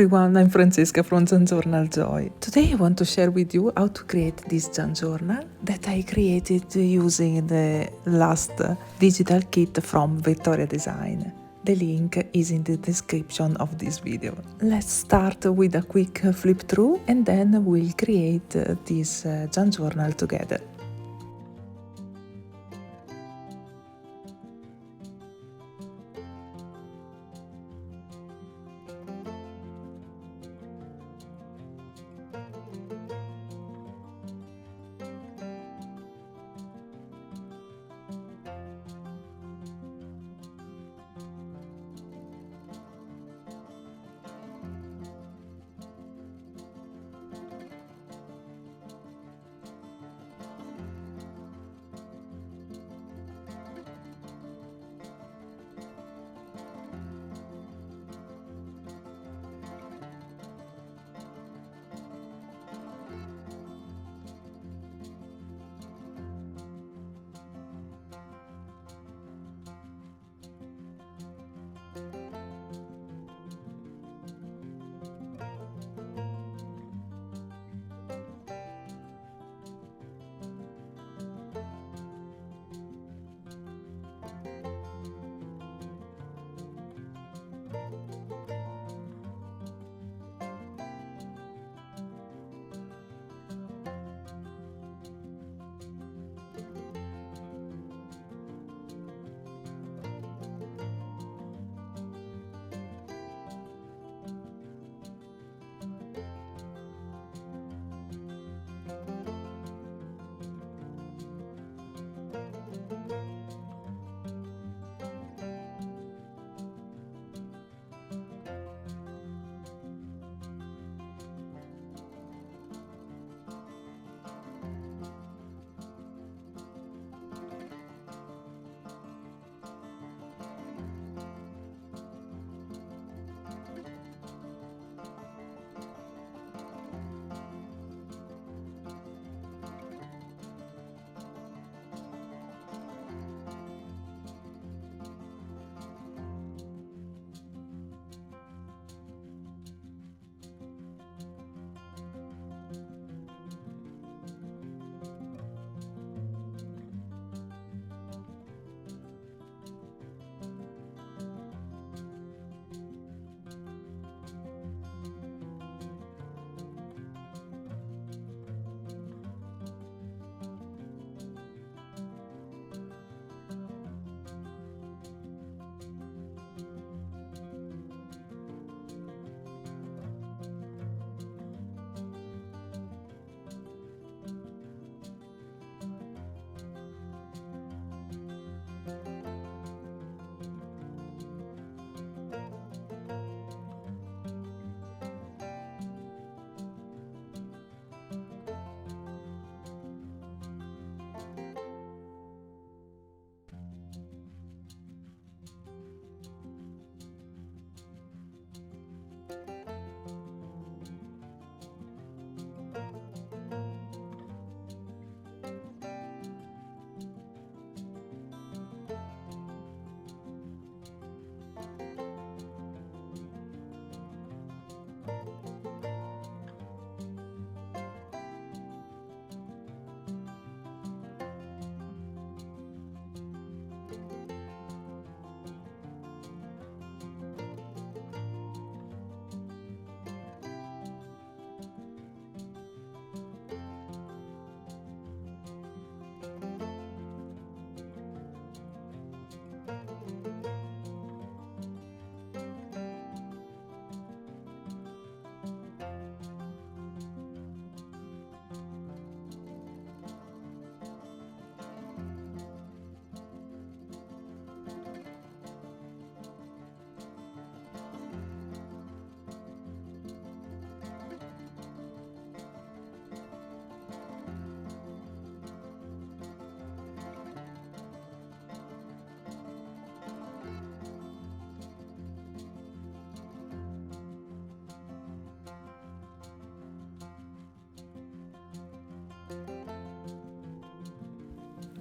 everyone, I'm Francesca from Junkjournaljoy. Today I want to share with you how to create this junk journal that I created using the last digital kit from Vectoriadesigns. The link is in the description of this video. Let's start with a quick flip through and then we'll create this junk journal together.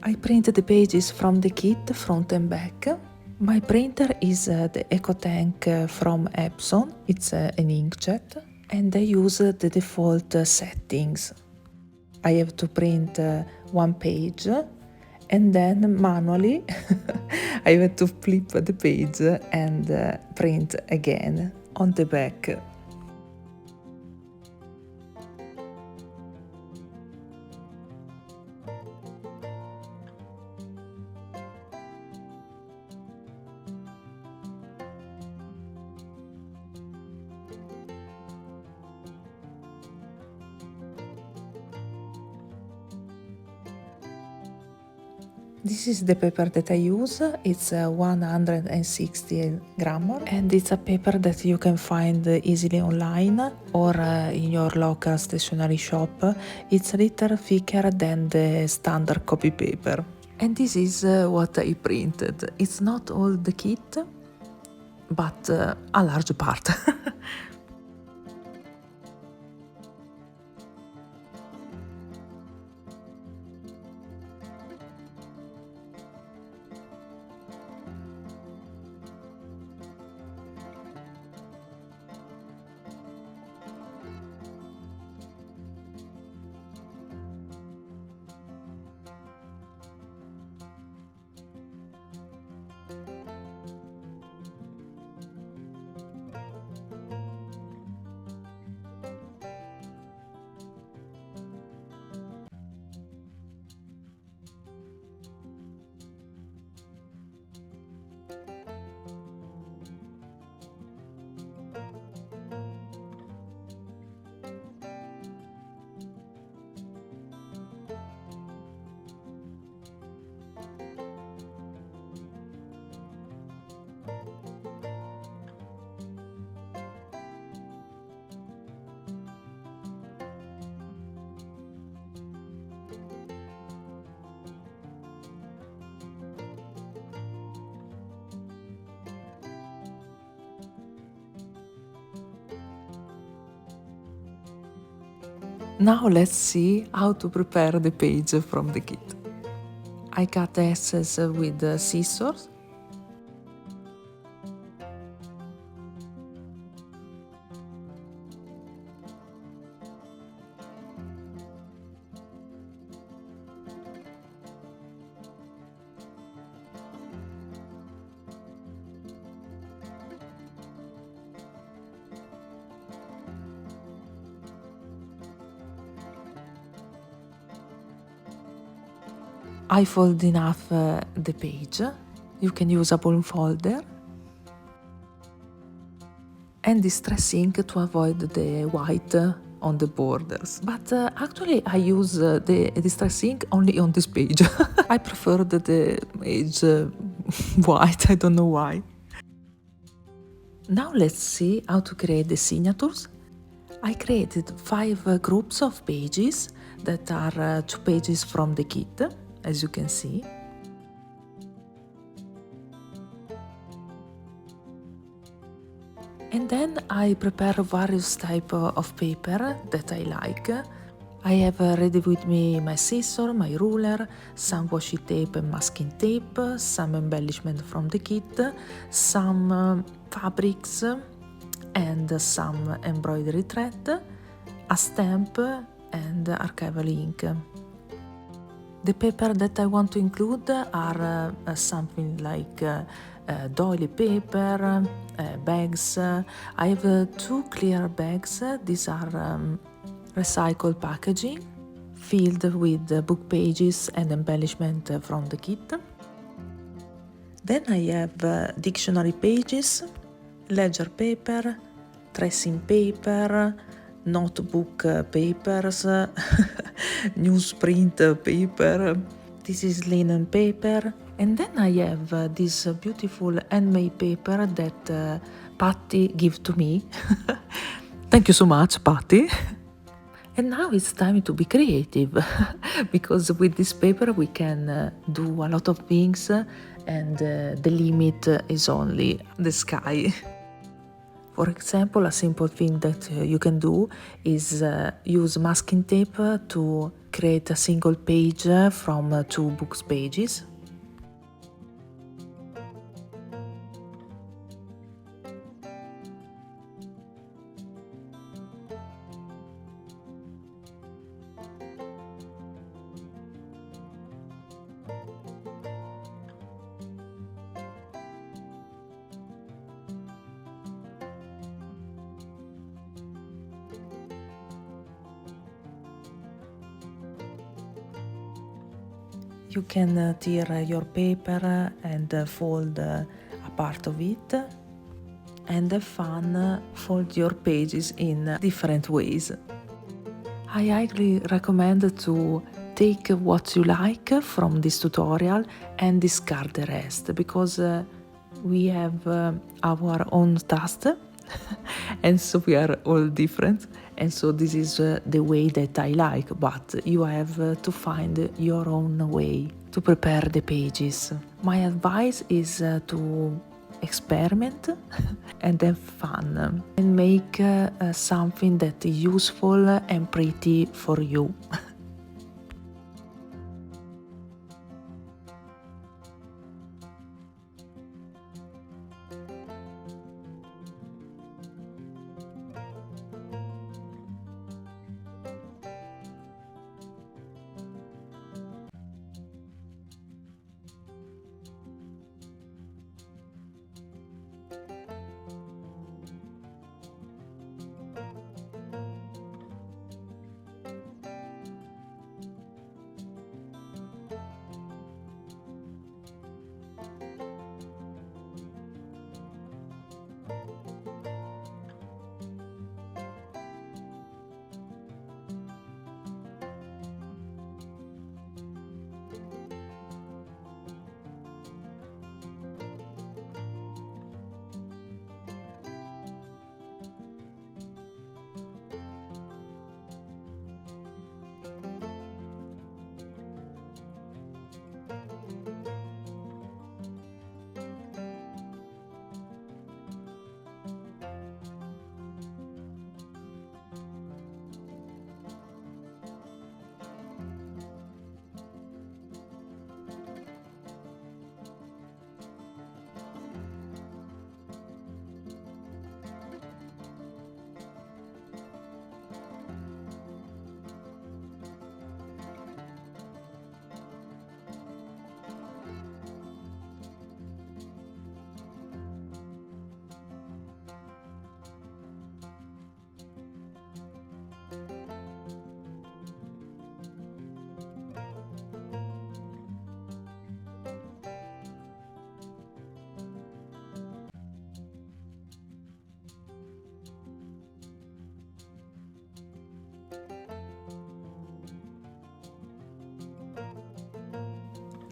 I printed the pages from the kit front and back, My printer is the ecotank from Epson. It's an inkjet, and I use the default settings. I have to print one page, and then manually I have to flip the page and print again on the back. This is the paper that I use. It's 160 gram, and it's a paper that you can find easily online or in your local stationery shop. It's a little thicker than the standard copy paper. And this is what I printed. It's not all the kit, but a large part. Now let's see how to prepare the page from the kit. I cut the excess with scissors. I fold enough the page. You can use a bone folder and distress ink to avoid the white on the borders. But actually I use the distress ink only on this page. I preferred the page white, I don't know why. Now let's see how to create the signatures. I created 5 groups of pages that are 2 pages from the kit, as you can see. And then I prepare various types of paper that I like. I have ready with me my scissor, my ruler, some washi tape and masking tape, some embellishment from the kit, some fabrics and some embroidery thread, a stamp and archival ink. The paper that I want to include are something like doily paper, bags. I have 2 clear bags. These are recycled packaging filled with book pages and embellishment from the kit. Then I have dictionary pages, ledger paper, tracing paper, notebook papers, newsprint paper. This is linen paper. And then I have this beautiful handmade paper that Patty gave to me. Thank you so much, Patty. And now it's time to be creative, because with this paper we can do a lot of things, and the limit is only the sky. For example, a simple thing that you can do is use masking tape to create a single page from 2 books pages. You can tear your paper and fold a part of it, and have fun, fold your pages in different ways. I highly recommend to take what you like from this tutorial and discard the rest, because we have our own taste and so we are all different, and so this is the way that I like, but you have to find your own way to prepare the pages. My advice is to experiment and have fun and make something that is useful and pretty for you.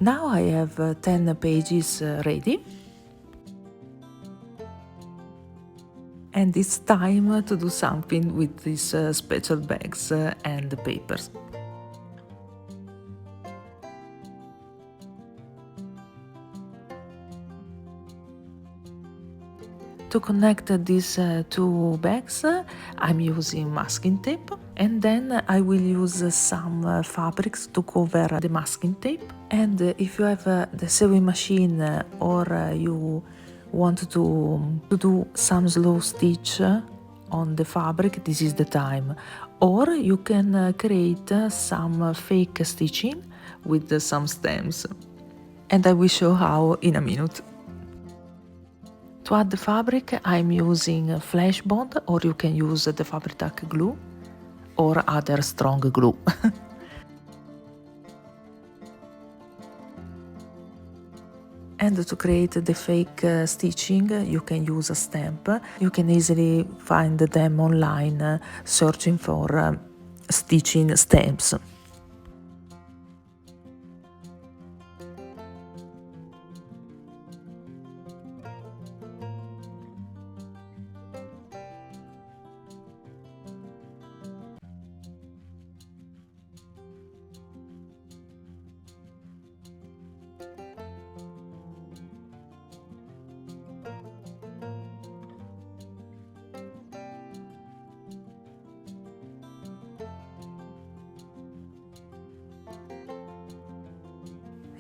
Now I have 10 pages ready, and it's time to do something with these special bags and the papers. To connect these two bags, I'm using masking tape, and then I will use some fabrics to cover the masking tape. And if you have the sewing machine or you want to do some slow stitch on the fabric, this is the time. Or you can create some fake stitching with some stems. And I will show how in a minute. To add the fabric, I'm using Flash Bond, or you can use the fabric tack glue or other strong glue. And to create the fake stitching, you can use a stamp. You can easily find them online searching for stitching stamps.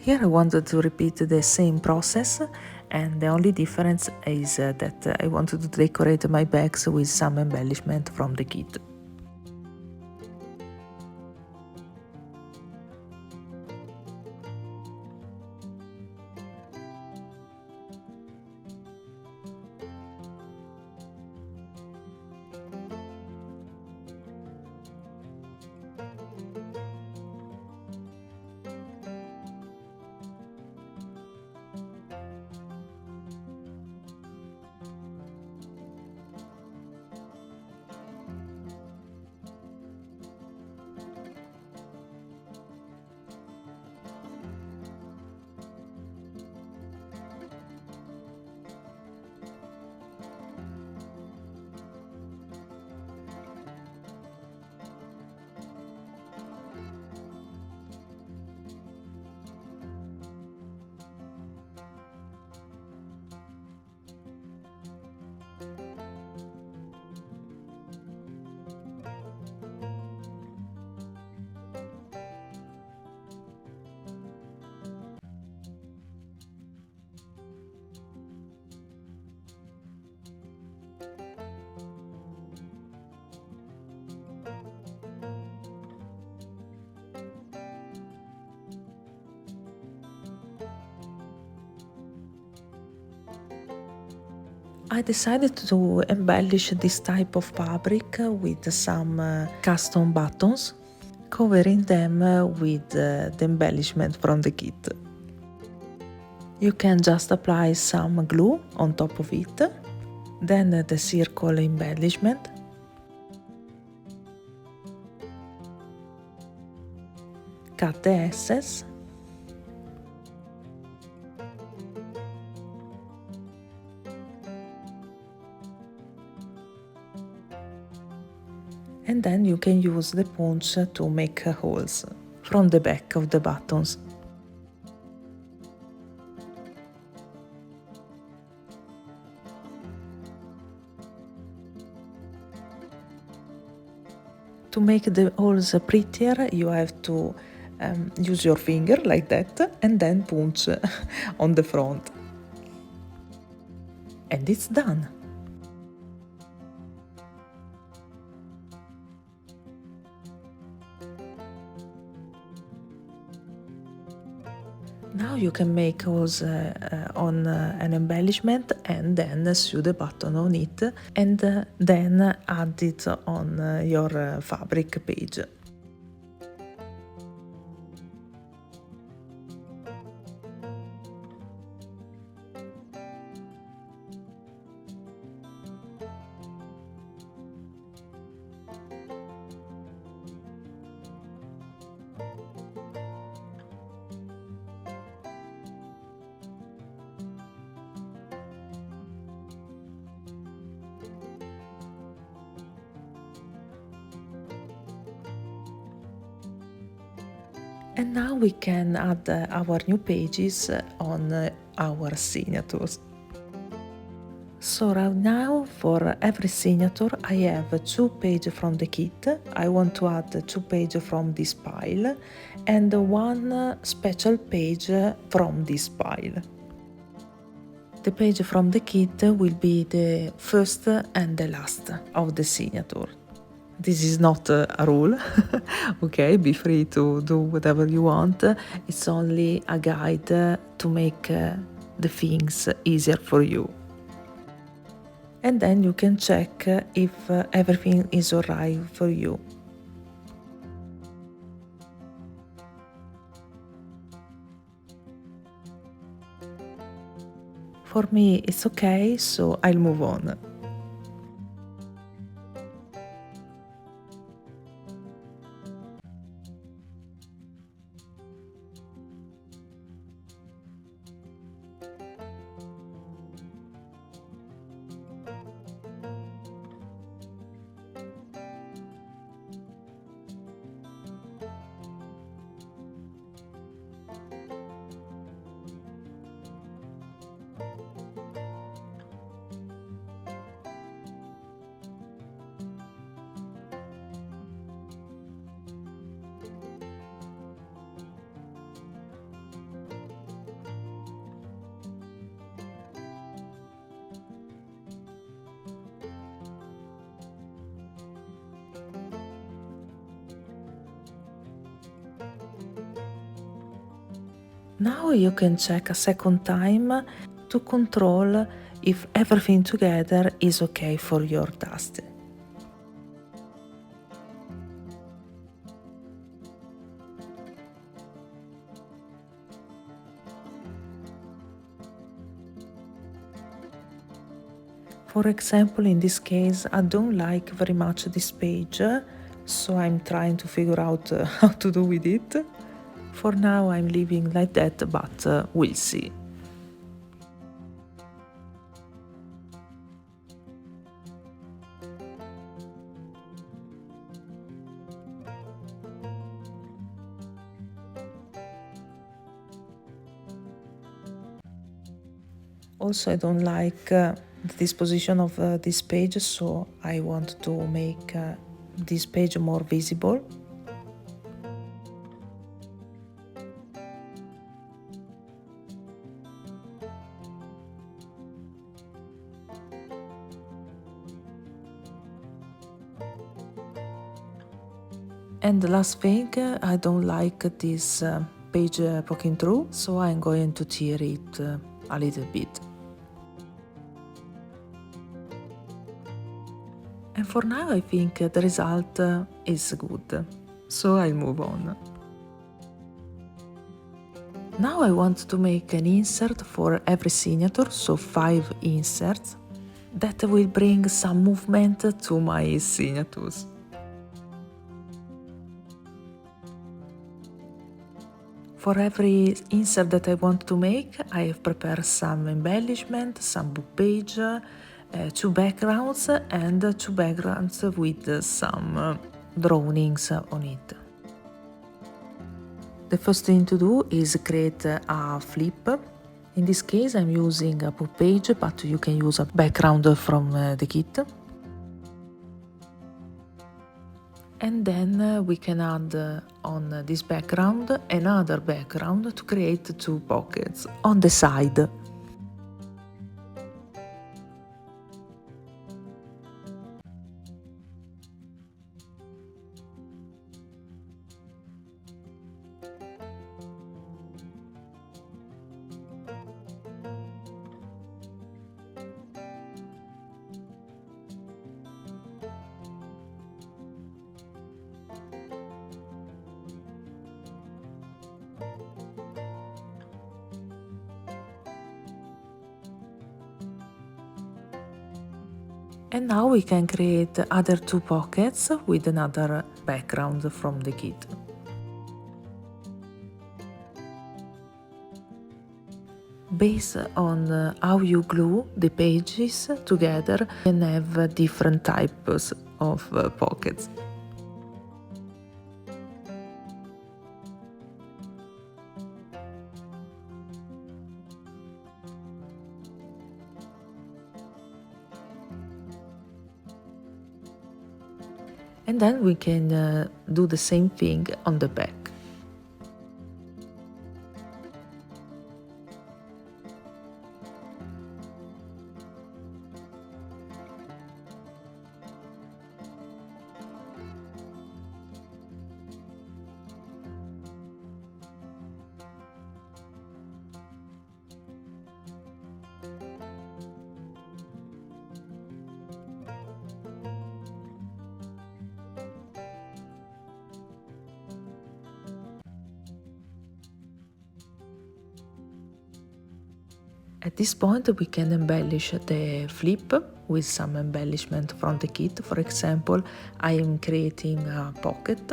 Here I wanted to repeat the same process, and the only difference is that I wanted to decorate my bags with some embellishment from the kit. I decided to embellish this type of fabric with some custom buttons, covering them with the embellishment from the kit. You can just apply some glue on top of it, then the circle embellishment, cut the excess, and then you can use the punch to make holes from the back of the buttons. To make the holes prettier, you have to use your finger like that and then punch on the front. And it's done! Now you can make holes on an embellishment and then sew the button on it and then add it on your fabric page. And now we can add our new pages on our signatures. So right now for every signature I have 2 pages from the kit. I want to add 2 pages from this pile and 1 special page from this pile. The page from the kit will be the first and the last of the signature. This is not a rule, okay? Be free to do whatever you want. It's only a guide to make the things easier for you. And then you can check if everything is alright for you. For me it's okay, so I'll move on. Now you can check a second time to control if everything together is okay for your dust. For example, in this case, I don't like very much this page, so I'm trying to figure out how to do with it. For now I'm leaving like that, but we'll see. Also, I don't like the disposition of this page, so I want to make this page more visible. And the last thing, I don't like this page poking through, so I'm going to tear it a little bit. And for now I think the result is good, so I move on. Now I want to make an insert for every signature, so 5 inserts, that will bring some movement to my signatures. For every insert that I want to make, I have prepared some embellishment, some book page, 2 backgrounds and 2 backgrounds with some drawings on it. The first thing to do is create a flip. In this case I'm using a book page, but you can use a background from the kit. And then we can add on this background another background to create 2 pockets on the side. And now we can create other 2 pockets with another background from the kit. Based on how you glue the pages together, you can have different types of pockets. And then we can do the same thing on the back. At this point we can embellish the flip with some embellishment from the kit. For example, I am creating a pocket.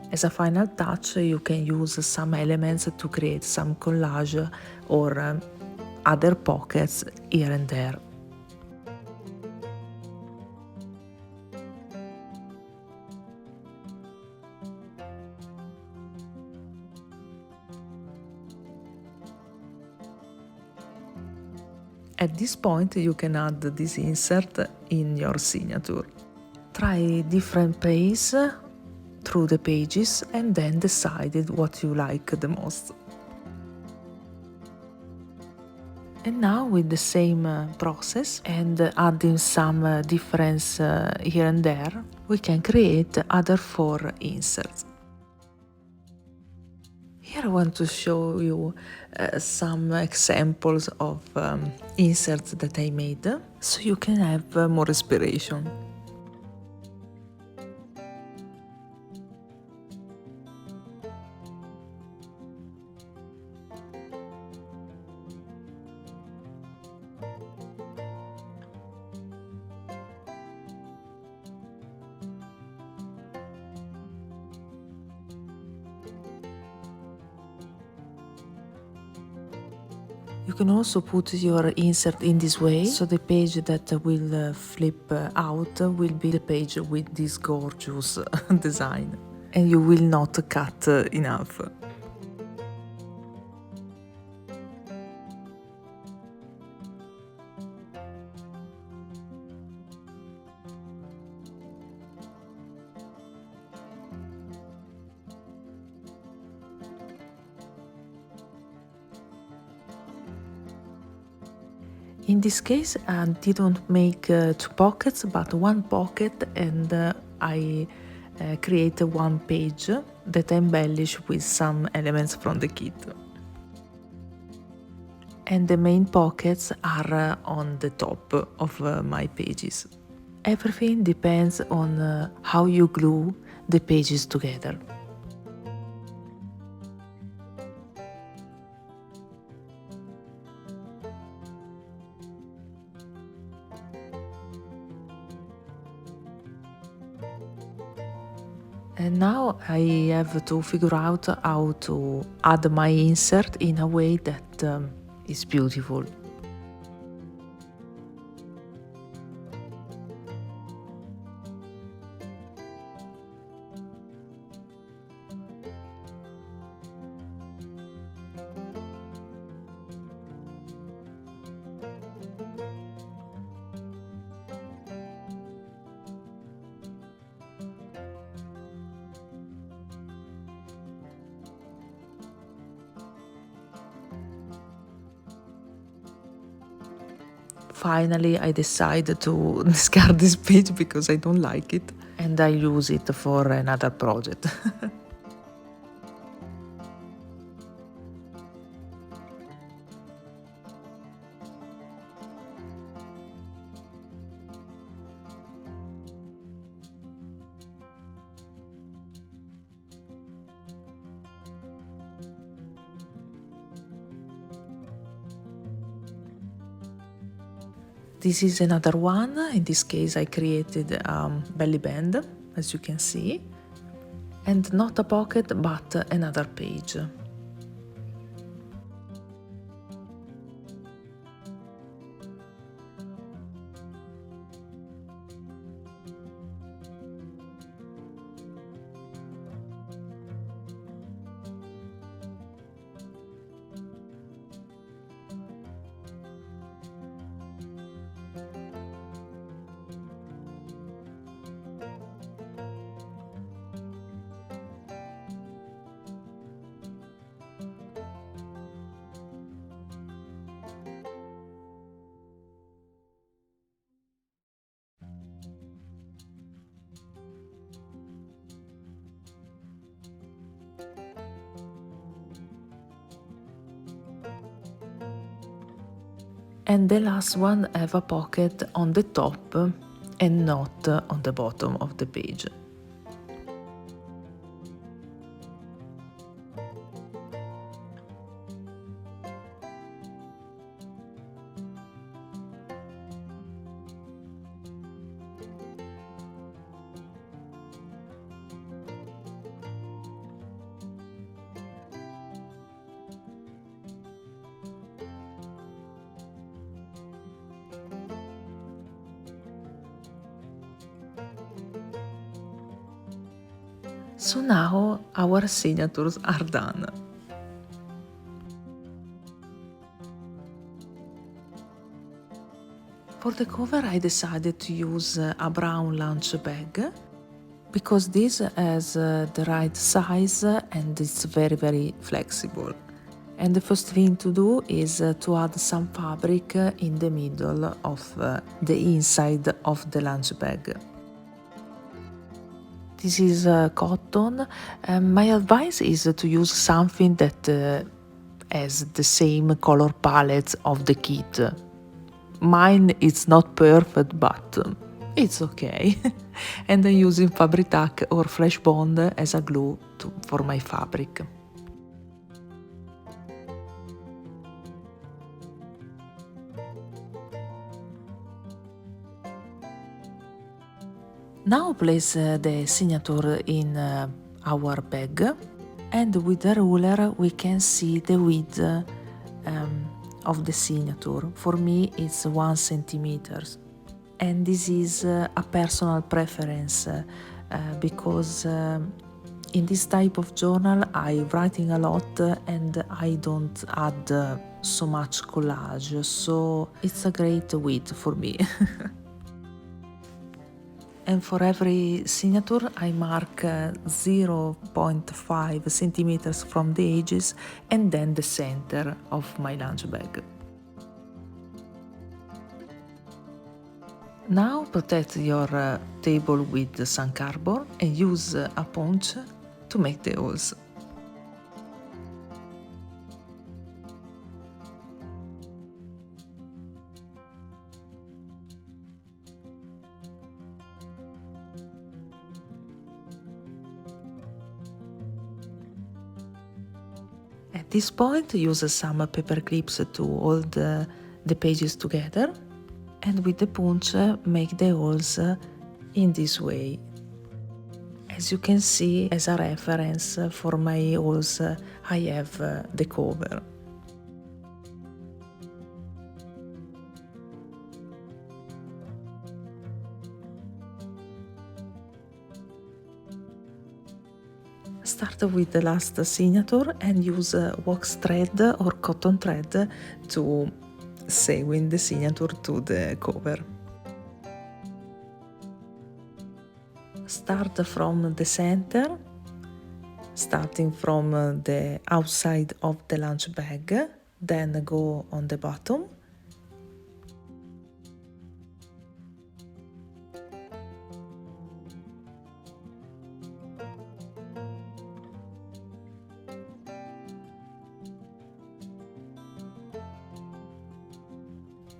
As a final touch, you can use some elements to create some collage or other pockets here and there. At this point, you can add this insert in your signature. Try different pace through the pages and then decide what you like the most. And now with the same process and adding some difference here and there, we can create other 4 inserts. Here I want to show you some examples of inserts that I made, so you can have more inspiration. You can also put your insert in this way, so the page that will flip out will be the page with this gorgeous design, and you will not cut enough. In this case, I didn't make 2 pockets, but 1 pocket, and I create one page that I embellish with some elements from the kit. And the main pockets are on the top of my pages. Everything depends on how you glue the pages together. And now I have to figure out how to add my insert in a way that is beautiful. Finally, I decided to discard this page because I don't like it, and I use it for another project. This is another one. In this case, I created a belly band, as you can see, and not a pocket, but another page. And the last one have a pocket on the top and not on the bottom of the page. So now our signatures are done. For the cover I decided to use a brown lunch bag because this has the right size and it's very flexible. And the first thing to do is to add some fabric in the middle of the inside of the lunch bag. This is cotton. My advice is to use something that has the same color palette of the kit. Mine is not perfect, but it's okay. And I'm using fabric tack or flash bond as a glue for my fabric. Now place the signature in our bag, and with the ruler we can see the width of the signature. For me it's 1 centimeter, and this is a personal preference because in this type of journal I'm writing a lot and I don't add so much collage, so it's a great width for me. And for every signature I mark 0.5 centimeters from the edges and then the center of my lunch bag. Now protect your table with some cardboard and use a punch to make the holes. At this point, use some paper clips to hold the pages together, and with the punch make the holes in this way. As you can see, as a reference for my holes, I have the cover. Start with the last signature and use wax thread or cotton thread to sew the signature to the cover. Start from the center, starting from the outside of the lunch bag, then go on the bottom.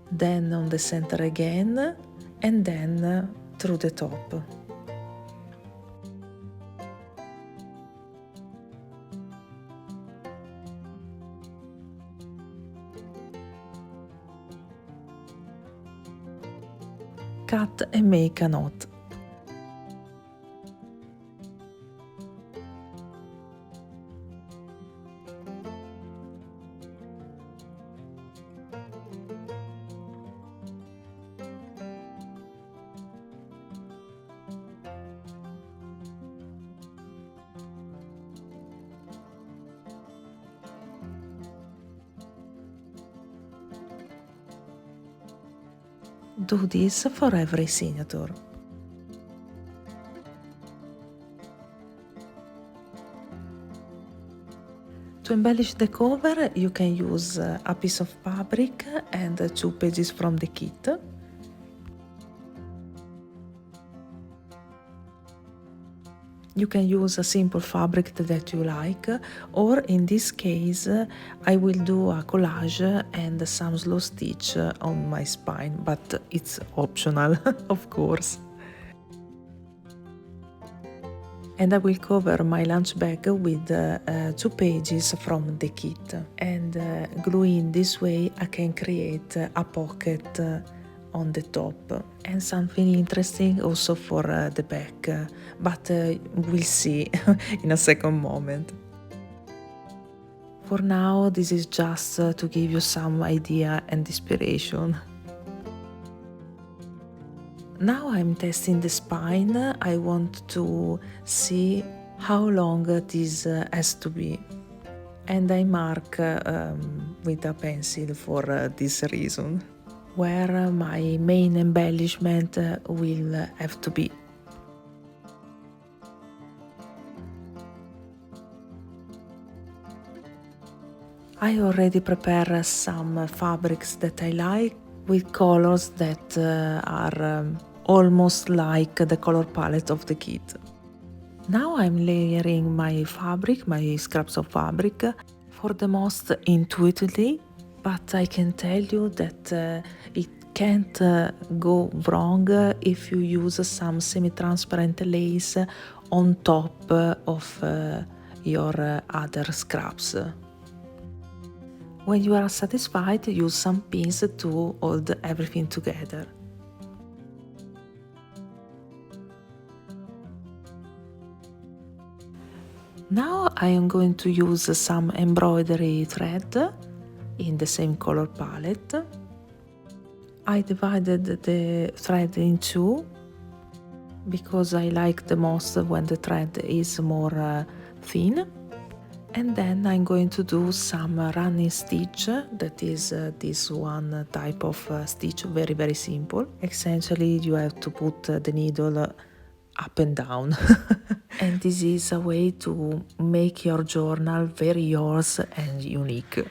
Then on the center again, and then through the top. Cut and make a knot. Do this for every signature. To embellish the cover, you can use a piece of fabric and 2 pages from the kit. You can use a simple fabric that you like, or in this case, I will do a collage and some slow stitch on my spine, but it's optional, of course. And I will cover my lunch bag with 2 pages from the kit. And gluing this way, I can create a pocket on the top and something interesting also for the back, but we'll see in a second moment. For now, this is just to give you some idea and inspiration. Now I'm testing the spine. I want to see how long this has to be, and I mark with a pencil for this reason, where my main embellishment will have to be. I already prepared some fabrics that I like with colors that are almost like the color palette of the kit. Now I'm layering my fabric, my scraps of fabric, for the most intuitively, but I can tell you that it can't go wrong if you use some semi-transparent lace on top of your other scraps. When you are satisfied, use some pins to hold everything together. Now I am going to use some embroidery thread in the same color palette. I divided the thread in 2 because I like the most when the thread is more thin. And then I'm going to do some running stitch, that is this one type of stitch, very, very simple. Essentially, you have to put the needle up and down. And this is a way to make your journal very yours and unique.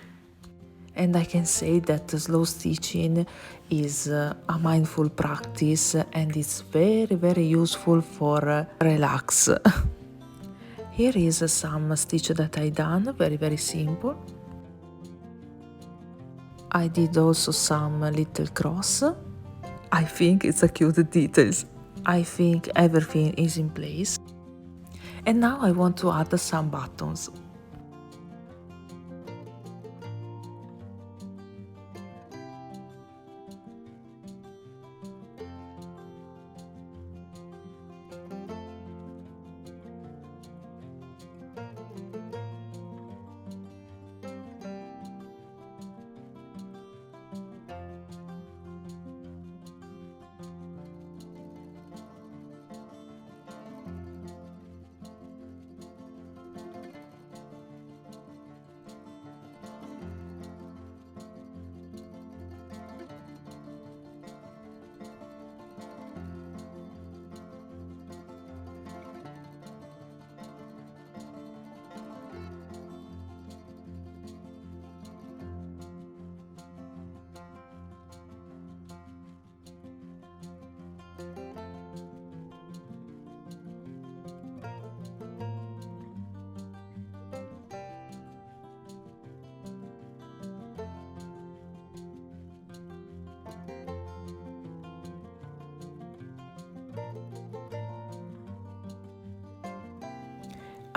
And I can say that slow stitching is a mindful practice and it's very useful for relax. Here is some stitch that I done, very simple. I did also some little cross. I think it's a cute details. I think everything is in place. And now I want to add some buttons.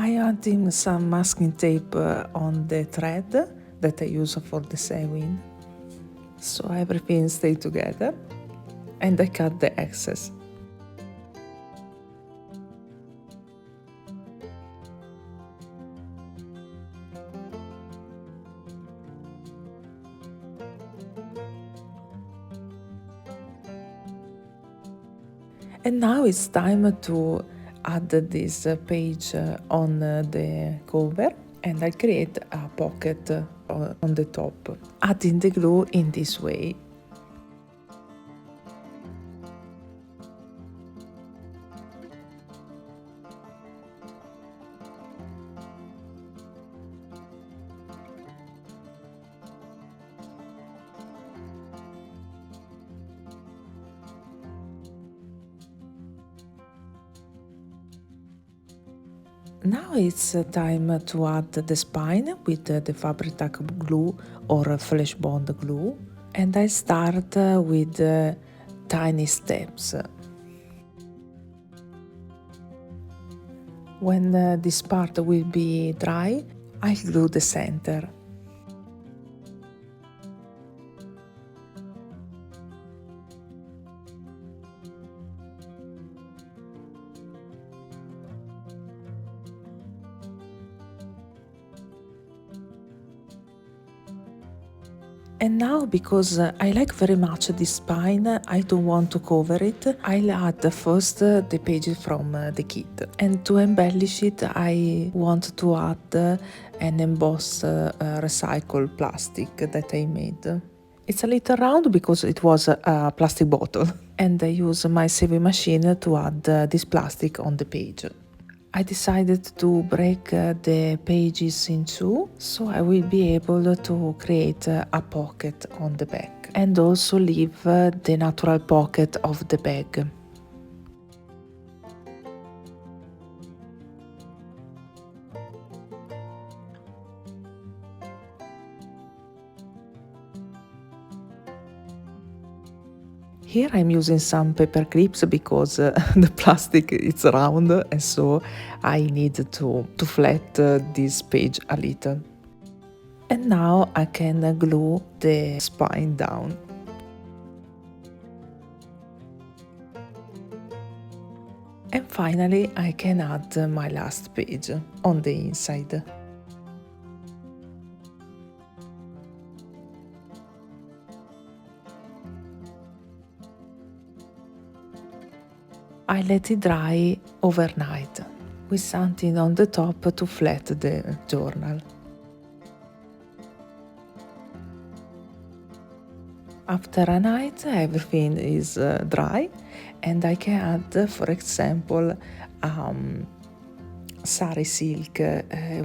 I added some masking tape on the thread that I use for the sewing, so everything stays together, and I cut the excess. And now it's time to add this page on the cover, and I create a pocket on the top, adding the glue in this way. Now it's time to add the spine with the fabric tack glue or flash bond glue, and I start with tiny steps. When this part will be dry, I glue the center. And now, because I like very much this spine, I don't want to cover it. I'll add first the pages from the kit. And to embellish it, I want to add an emboss recycled plastic that I made. It's a little round because it was a plastic bottle. And I use my sewing machine to add this plastic on the page. I decided to break the pages in two, so I will be able to create a pocket on the back and also leave the natural pocket of the bag. Here I'm using some paper clips because the plastic is round, and so I need to flatten this page a little. And now I can glue the spine down. And finally I can add my last page on the inside. I let it dry overnight with something on the top to flatten the journal. After a night, everything is dry, and I can add, for example, sari silk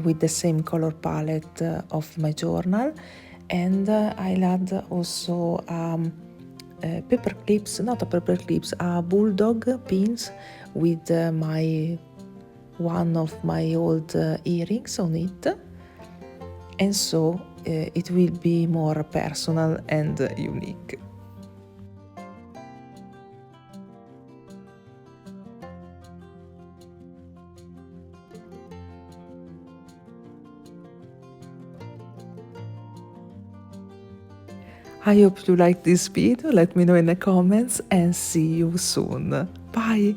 with the same color palette of my journal, And I'll add also paper clips, not a paper clips, bulldog pins with one of my old earrings on it, and so it will be more personal and unique. I hope you liked this video, let me know in the comments and see you soon. Bye!